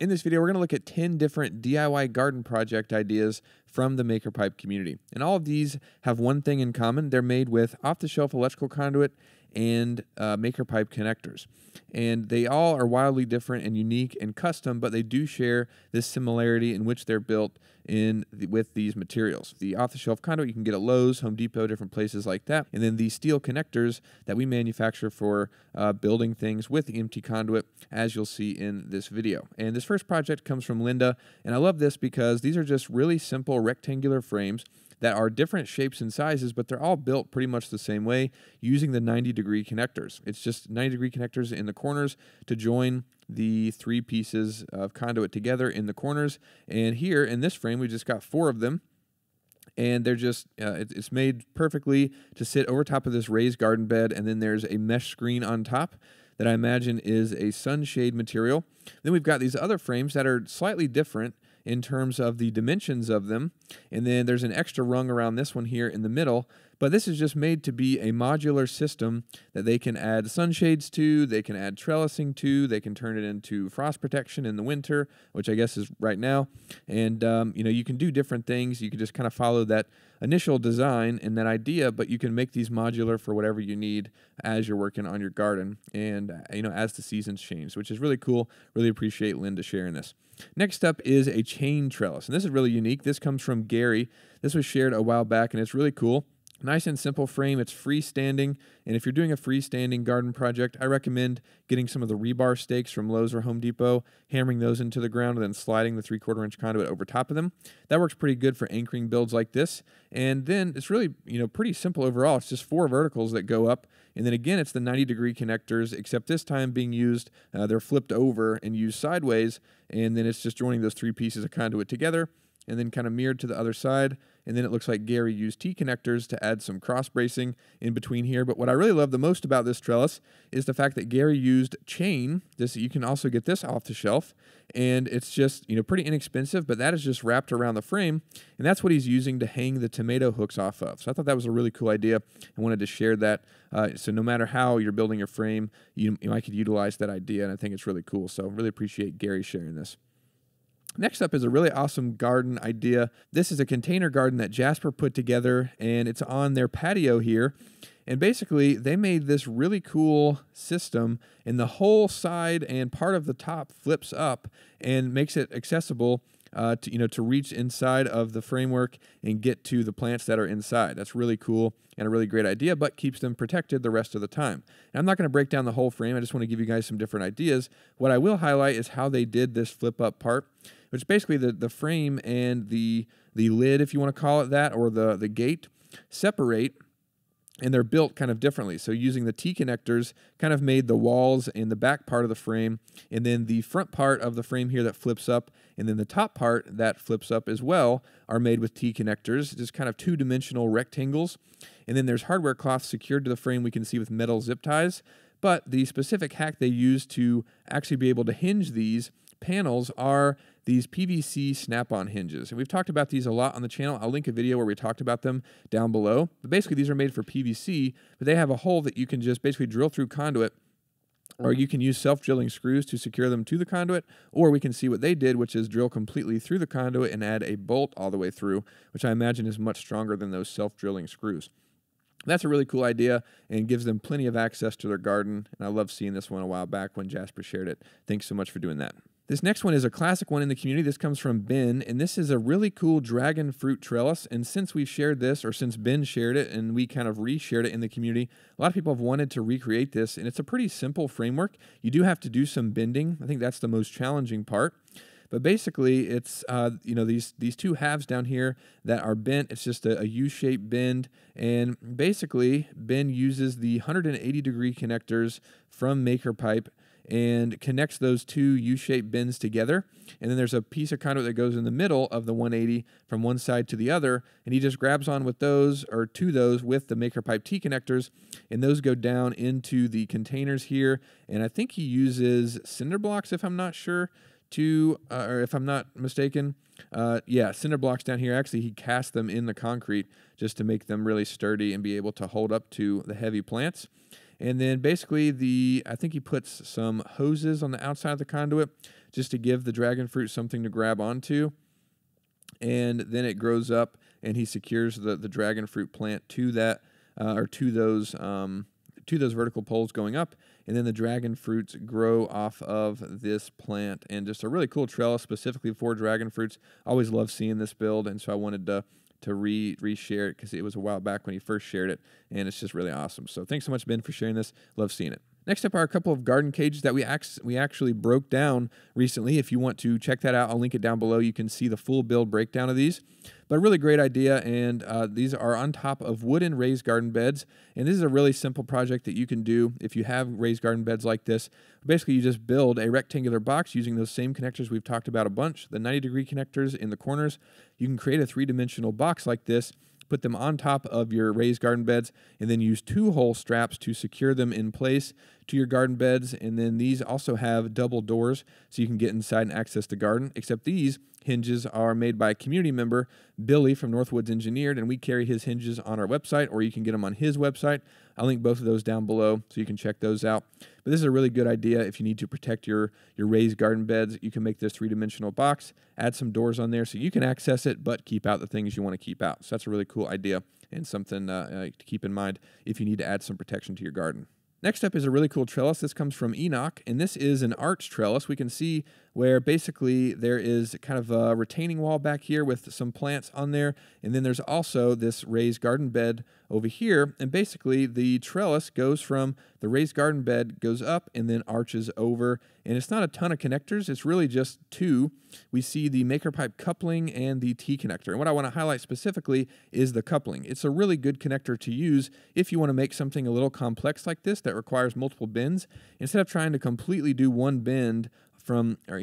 In this video, we're going to look at 10 different DIY garden project ideas from the MakerPipe community. And all of these have one thing in common. They're made with off-the-shelf electrical conduit and MakerPipe connectors. And they all are wildly different and unique and custom, but they do share this similarity in which they're built with these materials. The off-the-shelf conduit you can get at Lowe's, Home Depot, different places like that. And then these steel connectors that we manufacture for building things with EMT conduit, as you'll see in this video. And this first project comes from Linda, and I love this because these are just really simple rectangular frames that are different shapes and sizes, but they're all built pretty much the same way using the 90-degree connectors. It's just 90-degree connectors in the corners to join the three pieces of conduit together in the corners. And here in this frame, we just got 4 of them. And they're just, it's made perfectly to sit over top of this raised garden bed. And then there's a mesh screen on top that I imagine is a sunshade material. Then we've got these other frames that are slightly different in terms of the dimensions of them. And then there's an extra rung around this one here in the middle. But this is just made to be a modular system that they can add sunshades to, they can add trellising to, they can turn it into frost protection in the winter, which I guess is right now. And, you know, you can do different things. You can just kind of follow that initial design and that idea, but you can make these modular for whatever you need as you're working on your garden and, you know, as the seasons change, which is really cool. Really appreciate Linda sharing this. Next up is a chain trellis, and this is really unique. This comes from Gary. This was shared a while back, and it's really cool. Nice and simple frame. It's freestanding, and if you're doing a freestanding garden project, I recommend getting some of the rebar stakes from Lowe's or Home Depot, hammering those into the ground, and then sliding the 3/4 inch conduit over top of them. That works pretty good for anchoring builds like this. And then it's really, you know, pretty simple overall. It's just 4 verticals that go up, and then again, it's the 90-degree connectors, except this time being used, they're flipped over and used sideways, and then it's just joining those 3 pieces of conduit together, and then kind of mirrored to the other side. And then it looks like Gary used T-connectors to add some cross bracing in between here. But what I really love the most about this trellis is the fact that Gary used chain. You can also get this off the shelf, and it's just, you know, pretty inexpensive, but that is just wrapped around the frame, and that's what he's using to hang the tomato hooks off of. So I thought that was a really cool idea. I wanted to share that. So no matter how you're building your frame, you might could utilize that idea, and I think it's really cool. So really appreciate Gary sharing this. Next up is a really awesome garden idea. This is a container garden that Jasper put together, and it's on their patio here. And basically, they made this really cool system, and the whole side and part of the top flips up and makes it accessible to reach inside of the framework and get to the plants that are inside. That's really cool and a really great idea, but keeps them protected the rest of the time. And I'm not going to break down the whole frame. I just want to give you guys some different ideas. What I will highlight is how they did this flip up part, which basically the frame and the lid, if you want to call it that, or the gate, separate, and they're built kind of differently. So using the T-connectors kind of made the walls and the back part of the frame, and then the front part of the frame here that flips up, and then the top part that flips up as well are made with T-connectors, just kind of 2-dimensional rectangles. And then there's hardware cloth secured to the frame we can see with metal zip ties. But the specific hack they use to actually be able to hinge these panels are these PVC snap-on hinges. And we've talked about these a lot on the channel. I'll link a video where we talked about them down below. But basically, these are made for PVC, but they have a hole that you can just basically drill through conduit, or you can use self-drilling screws to secure them to the conduit, or we can see what they did, which is drill completely through the conduit and add a bolt all the way through, which I imagine is much stronger than those self-drilling screws. That's a really cool idea and gives them plenty of access to their garden, and I love seeing this one a while back when Jasper shared it. Thanks so much for doing that. This next one is a classic one in the community. This comes from Ben, and this is a really cool dragon fruit trellis. And since we shared this, or since Ben shared it and we kind of reshared it in the community, a lot of people have wanted to recreate this, and it's a pretty simple framework. You do have to do some bending. I think that's the most challenging part. But basically, it's these 2 halves down here that are bent. It's just a U-shaped bend, and basically, Ben uses the 180-degree connectors from MakerPipe and connects those 2 U-shaped bends together. And then there's a piece of conduit that goes in the middle of the 180 from one side to the other, and he just grabs on with those, or to those, with the MakerPipe T connectors, and those go down into the containers here. And I think he uses cinder blocks, if I'm not sure, or if I'm not mistaken. Yeah, cinder blocks down here. Actually, he cast them in the concrete just to make them really sturdy and be able to hold up to the heavy plants. And then basically I think he puts some hoses on the outside of the conduit just to give the dragon fruit something to grab onto. And then it grows up, and he secures the dragon fruit plant to that or to those vertical poles going up, and then the dragon fruits grow off of this plant. And just a really cool trellis specifically for dragon fruits. Always love seeing this build, and so I wanted to re-share it because it was a while back when he first shared it, and it's just really awesome. So thanks so much, Ben, for sharing this. Love seeing it. Next up are a couple of garden cages that we actually broke down recently. If you want to check that out, I'll link it down below. You can see the full build breakdown of these. But a really great idea, and these are on top of wooden raised garden beds. And this is a really simple project that you can do if you have raised garden beds like this. Basically, you just build a rectangular box using those same connectors we've talked about a bunch, the 90-degree connectors in the corners. You can create a three-dimensional box like this, put them on top of your raised garden beds, and then use 2-hole straps to secure them in place to your garden beds. And then these also have double doors so you can get inside and access the garden, except these hinges are made by a community member, Billy from Northwoods Engineered, and we carry his hinges on our website, or you can get them on his website. I'll link both of those down below so you can check those out. But this is a really good idea if you need to protect your raised garden beds. You can make this three-dimensional box, add some doors on there so you can access it, but keep out the things you want to keep out. So that's a really cool idea and something to keep in mind if you need to add some protection to your garden. Next up is a really cool trellis. This comes from Enoch, and this is an arch trellis. We can see where basically there is kind of a retaining wall back here with some plants on there, and then there's also this raised garden bed over here, and basically the trellis goes from the raised garden bed, goes up, and then arches over, and it's not a ton of connectors. It's really just two. We see the MakerPipe coupling and the T-connector, and what I want to highlight specifically is the coupling. It's a really good connector to use if you want to make something a little complex like this that requires multiple bends. Instead of trying to completely do one bend from, or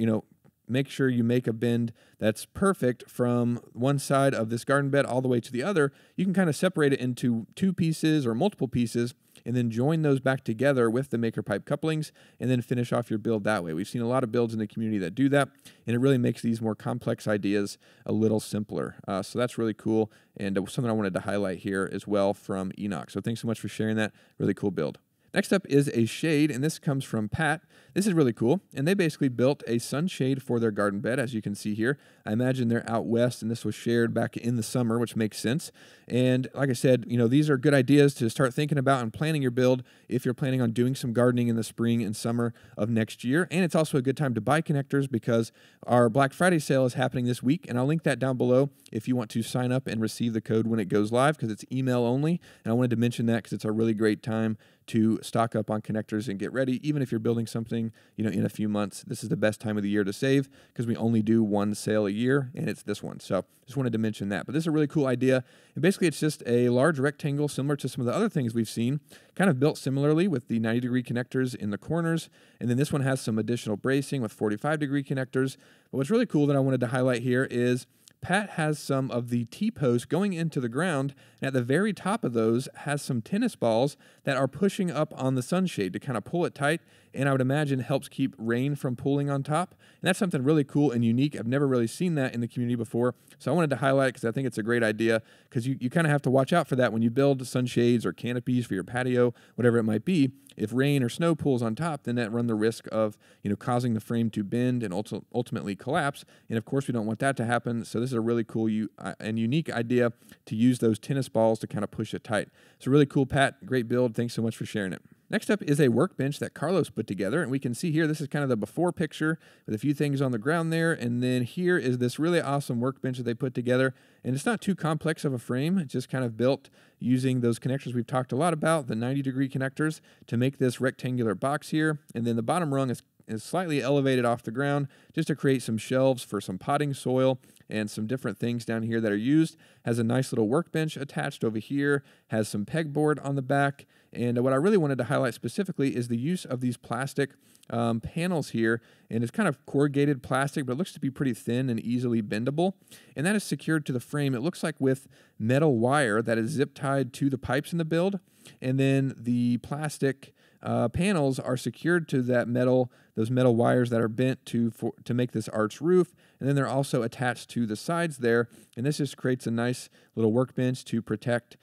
make sure you make a bend that's perfect from one side of this garden bed all the way to the other, you can kind of separate it into two pieces or multiple pieces and then join those back together with the MakerPipe couplings and then finish off your build that way. We've seen a lot of builds in the community that do that, and it really makes these more complex ideas a little simpler. So that's really cool, and something I wanted to highlight here as well from Enoch. So thanks so much for sharing that. Really cool build. Next up is a shade, and this comes from Pat. This is really cool, and they basically built a sunshade for their garden bed, as you can see here. I imagine they're out west, and this was shared back in the summer, which makes sense. And like I said, these are good ideas to start thinking about and planning your build if you're planning on doing some gardening in the spring and summer of next year. And it's also a good time to buy connectors because our Black Friday sale is happening this week, and I'll link that down below if you want to sign up and receive the code when it goes live, because it's email only. And I wanted to mention that because it's a really great time to stock up on connectors and get ready. Even if you're building something, in a few months, this is the best time of the year to save because we only do one sale a year, and it's this one. So just wanted to mention that. But this is a really cool idea. And basically, it's just a large rectangle similar to some of the other things we've seen, kind of built similarly with the 90-degree connectors in the corners. And then this one has some additional bracing with 45-degree connectors. But what's really cool that I wanted to highlight here is Pat has some of the T-posts going into the ground, and at the very top of those has some tennis balls that are pushing up on the sunshade to kind of pull it tight, and I would imagine helps keep rain from pooling on top. And that's something really cool and unique. I've never really seen that in the community before, so I wanted to highlight it because I think it's a great idea, because you kind of have to watch out for that when you build sunshades or canopies for your patio, whatever it might be. If rain or snow pools on top, then that run the risk of causing the frame to bend and ultimately collapse. And of course, we don't want that to happen. So this is a really cool and unique idea to use those tennis balls to kind of push it tight. So really cool, Pat. Great build. Thanks so much for sharing it. Next up is a workbench that Carlos put together, and we can see here, this is kind of the before picture with a few things on the ground there, and then here is this really awesome workbench that they put together, and it's not too complex of a frame. It's just kind of built using those connectors we've talked a lot about, the 90-degree connectors, to make this rectangular box here, and then the bottom rung is slightly elevated off the ground just to create some shelves for some potting soil and some different things down here that are used. Has a nice little workbench attached over here, has some pegboard on the back, and what I really wanted to highlight specifically is the use of these plastic panels here, and it's kind of corrugated plastic, but it looks to be pretty thin and easily bendable, and that is secured to the frame, it looks like, with metal wire that is zip tied to the pipes in the build, and then the plastic panels are secured to that metal, those metal wires that are bent to make this arched roof, and then they're also attached to the sides there, and this just creates a nice little workbench to protect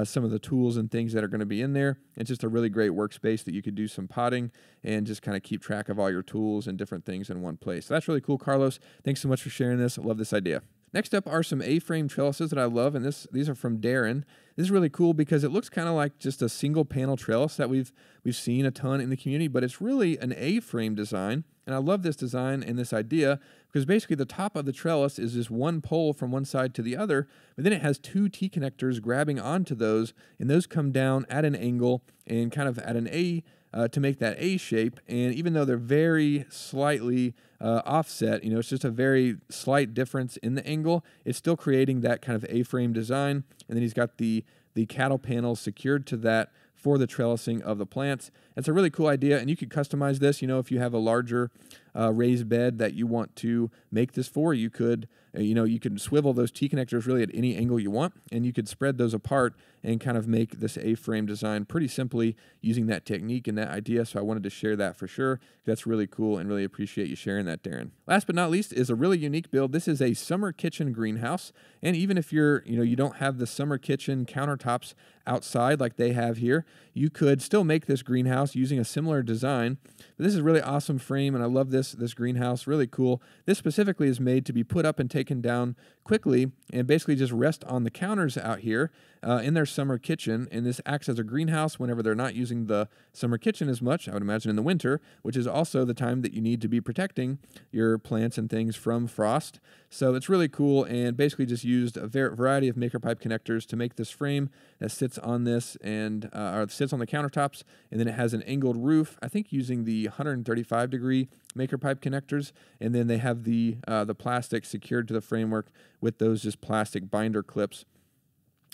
some of the tools and things that are going to be in there. It's just a really great workspace that you could do some potting and just kind of keep track of all your tools and different things in one place. So that's really cool, Carlos. Thanks so much for sharing this. I love this idea. Next up are some A-frame trellises that I love, and these are from Darren. This is really cool because it looks kind of like just a single panel trellis that we've seen a ton in the community, but it's really an A-frame design. And I love this design and this idea because basically the top of the trellis is just one pole from one side to the other, but then it has two T-connectors grabbing onto those, and those come down at an angle and kind of at an A to make that A shape. And even though they're very slightly offset, it's just a very slight difference in the angle, it's still creating that kind of A-frame design. And then he's got the cattle panels secured to that for the trellising of the plants. It's a really cool idea, and you could customize this. If you have a larger raised bed that you want to make this for, you could you can swivel those T-connectors really at any angle you want, and you could spread those apart and kind of make this A-frame design pretty simply using that technique and that idea. So I wanted to share that for sure. That's really cool, and really appreciate you sharing that, Darren. Last but not least is a really unique build. This is a summer kitchen greenhouse, and even if you don't have the summer kitchen countertops outside like they have here, you could still make this greenhouse using a similar design. But this is a really awesome frame, and I love this greenhouse. Really cool. This specifically is made to be put up and taken down quickly and basically just rest on the counters out here in their summer kitchen. And this acts as a greenhouse whenever they're not using the summer kitchen as much, I would imagine in the winter, which is also the time that you need to be protecting your plants and things from frost. So it's really cool, and basically just used a variety of MakerPipe connectors to make this frame that sits on this and or sits on the countertops, and then it has an angled roof, I think using the 135 degree MakerPipe connectors, and then they have the plastic secured to the framework with those just plastic binder clips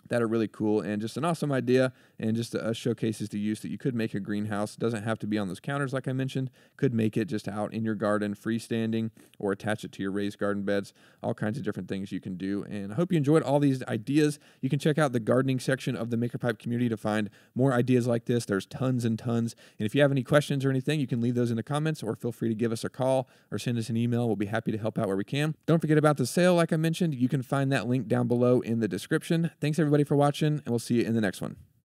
that are really cool, and just an awesome idea, and just showcases the use that you could make a greenhouse. It doesn't have to be on those counters like I mentioned. Could make it just out in your garden, freestanding, or attach it to your raised garden beds. All kinds of different things you can do, and I hope you enjoyed all these ideas. You can check out the gardening section of the MakerPipe community to find more ideas like this. There's tons and tons, and if you have any questions or anything, you can leave those in the comments, or feel free to give us a call or send us an email. We'll be happy to help out where we can. Don't forget about the sale like I mentioned. You can find that link down below in the description. Thanks everybody for watching, and we'll see you in the next one.